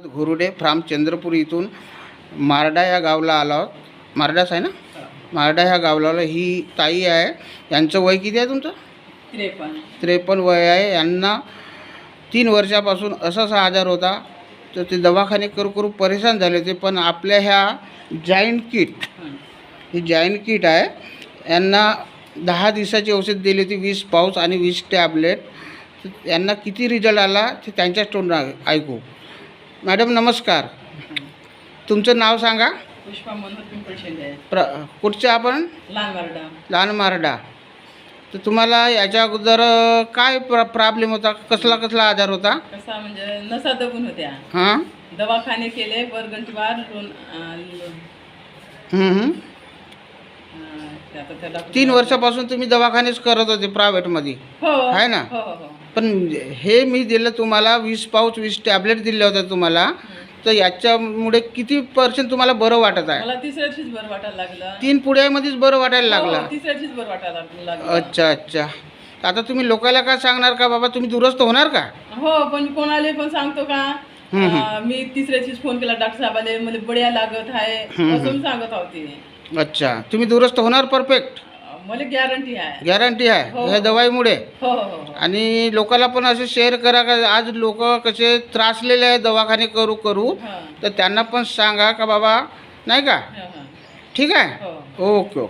घुरुडे from Chandrapur इथून मारडा या गावला आलो आहोत. मारडाच आहे ना? मारडा ह्या गावला आलो. ही ताई आहे. यांचं वय किती आहे तुमचं? 53 वय आहे. यांना 3 वर्षापासून असाच आजार होता. तर ते दवाखाने करू परेशान झाले होते. पण आपल्या ह्या जाईंट किट, ही जाईंट किट आहे, यांना 10 दिवसाची औषध दिली होती, 20 पाऊच आणि 20 टॅबलेट. यांना किती रिझल्ट आला ते त्यांच्याच तोंडून ऐकू. मॅडम नमस्कार. तुमचं नाव सांगा. पुष्पा मनोहर पिंपळ शेंडे. कुठचे आपण? लहान मारडा. तर तुम्हाला याच्या अगोदर काय प्रॉब्लेम होता? कसला आजार होता? कसा म्हणजे नसा दबून होत्या. हां. दवाखाने केले बरगंटीवार 3 वर्षापासून तुम्ही दवाखानेच करत होते प्रायव्हेटमध्ये, आहे ना? पण हे मी दिलं तुम्हाला 20 पाऊच 20 टॅबलेट दिले होते तुम्हाला. तर याच्यामुळे किती % तुम्हाला बरं वाटत आहे? मला तिसऱ्याचीच बरं वाटायला लागलं. 3 पुड्यामध्येच बरं वाटायला लागला? तिसऱ्याचीच बरं वाटायला लागलं. अच्छा. आता तुम्ही लोकांना काय सांगणार का बाबा तुम्ही दुरुस्त होणार का? हो, पण कोणाला पण सांगतो का मी तिसऱ्याचीच फोन केला डॉक्टर साहेबाले, मला बढिया लागत आहे असं सांगत होती. अच्छा, तुम्ही दुरुस्त होणार परफेक्ट? मला गॅरंटी आहे. गॅरंटी आहे ह्या दवाईमुळे? हो. आणि लोकांना पण असे शेअर करा का आज लोक कसे त्रासलेले आहे दवाखाने करू तर त्यांना पण सांगा का बाबा, नाही का? ठीक आहे. ओके.